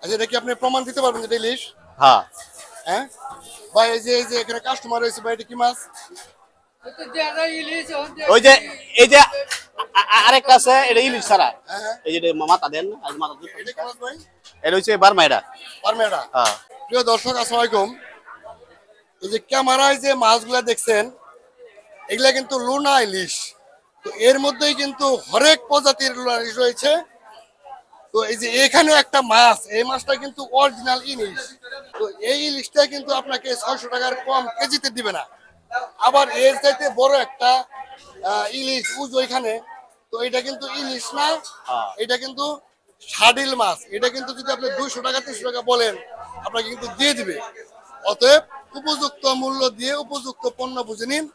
আচ্ছা, এটা কি আপনি প্রমাণ দিতে পারবেন যে এটা ইলিশ? হ্যাঁ। হ্যাঁ ভাই, এই যে এখানে কাস্টমার রয়েছে ভাই, এটা কি মাছ? ওই যে এই যে আরেকটা আছে, এটা ইলিশ ছাড়া। হ্যাঁ হ্যাঁ, এই যে এটা মাথা দেন, আর মাথা দুটো। এটা কি মাছ ভাই? এটা হচ্ছে বার্মা এটা। পারমেটা। হ্যাঁ। প্রিয় দর্শক, আসসালামু আলাইকুম। এই যে ক্যামেরায় যে মাছগুলা দেখছেন, এগুলা কিন্তু লুনা ইলিশ। তো এর মধ্যেই কিন্তু হরেক প্রজাতির লুনা ইলিশ রয়েছে। তো এই যে এখানে একটা মাছ, এই মাছটা কিন্তু অরিজিনাল ইলিশ। তো এই ইলিশটা কিন্তু আপনাকে 600 টাকার কম কেজিতে দিবে না। আবার এর চাইতে বড় একটা ইলিশ উজ ওইখানে। তো এটা কিন্তু ইলিশ না, হ্যাঁ। এটা কিন্তু শাডিল মাছ। এটা কিন্তু যদি আপনি 200 টাকা 300 টাকা বলেন, আপনাকে কিন্তু দিয়ে দিবে। অতএব উপযুক্ত মূল্য দিয়ে উপযুক্ত পণ্য বুঝে নিন।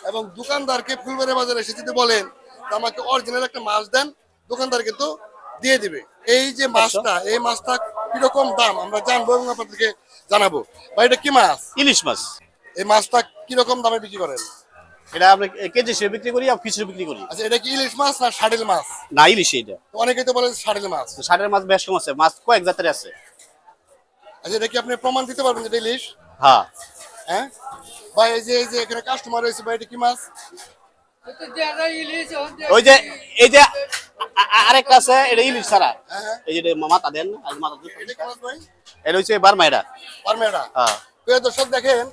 এবং দোকানদারকে ফুলবাড়ি বাজারে এসে যদি বলেন যে আমাকে অরিজিনাল একটা মাছ দেন, দোকানদার কিন্তু দিয়ে দিবে। এই যে মাছটা, এই মাছটা কিরকম দাম আমরা জানবো এবং আপনাদেরকে জানাবো। ভাই, এটা কি মাছ? ইলিশ মাছ। এই মাছটা কিরকম দামে বিক্রি করেন? এটা আমরা কেজি হিসেবে বিক্রি করি আর খুচরো বিক্রি করি। আচ্ছা, এটা কি ইলিশ মাছ না শাডিল মাছ? না, ইলিশ এটা। তো অনেকেই তো বলে শাডিল মাছ। তো ষাটের মাছ বেশ কম আছে, মাছ কয়েক জাতের আছে। আচ্ছা, এটা কি আপনি প্রমাণ দিতে পারবেন যে এটা ইলিশ? হ্যাঁ। হ্যাঁ ভাই, এই যে এখানে কাস্টমার রয়েছে ভাই, এটা কি মাছ? ওই যে এই যে আরেকটা আছে, এটা ইলিশ ছাড়া। হ্যাঁ হ্যাঁ, এই যে এটা মাথা দেন, আর মাথা দুটো। এটা কি মাছ ভাই? এটা হচ্ছে বার্মা এটা। পারমেটা। হ্যাঁ। প্রিয় দর্শক, দেখেন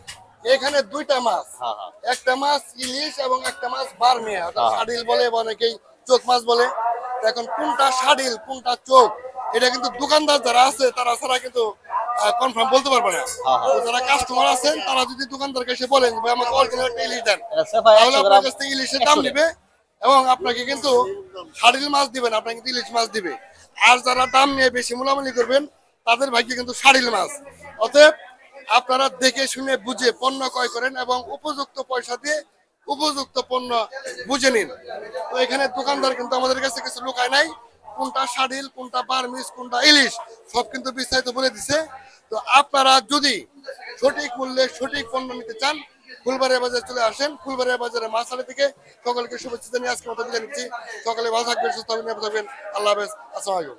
এখানে দুইটা মাছ। হ্যাঁ। হ্যাঁ। একটা মাছ ইলিশ এবং একটা মাছ বারমিয়া, হ্যাঁ। শাডিল বলে বা অনেকেই চোখ মাছ বলে। তো এখন কোনটা শাডিল কোনটা চোখ, এটা কিন্তু দোকানদার যারা আছে তারা ছাড়া কিন্তু কনফার্ম বলতে পারবে না। হ্যাঁ। তো যারা কাস্টমার আছেন তারা যদি দোকানদারকে এসে বলেন ভাই আমাকে অরিজিনাল একটা ইলিশ দেন, এটা সেফা তাহলে 100 আপনার গ্রাম। কাছ থেকে ইলিশের দাম 100 নিবে এবং আপনাকে কিন্তু শাডিল মাছ দিবেন, আপনাকে কিন্তু ইলিশ মাছ দিবে। আর যারা দাম নিয়ে বেশি মূলামূলি করবেন, তাদের ভাগ্যে কিন্তু শাডিল মাছ। অতএব আপনারা দেখে শুনে বুঝে পণ্য ক্রয় করেন এবং উপযুক্ত পয়সা দিয়ে উপযুক্ত পণ্য বুঝে নিন। তো এখানে দোকানদার কিন্তু আমাদের কাছে কিছু লুকায় নাই, কোনটা শাডিল কোনটা বার্মিস কোনটা ইলিশ সব কিন্তু বিস্তারিত বলে দিছে। তো আপনারা যদি সঠিক মূল্যে সঠিক পণ্য নিতে চান, ফুলবাড়িয়া বাজারে চলে আসেন। ফুলবাড়িয়া বাজারে মাছালি থেকে সকলকে শুভেচ্ছা জানিয়ে আজকে মতো বিদায় নিচ্ছি। সকলে ভালো থাকবেন, সুস্থ থাকবেন, নিরাপদ থাকবেন। আল্লাহ হাফেজ, আসসালামু আলাইকুম।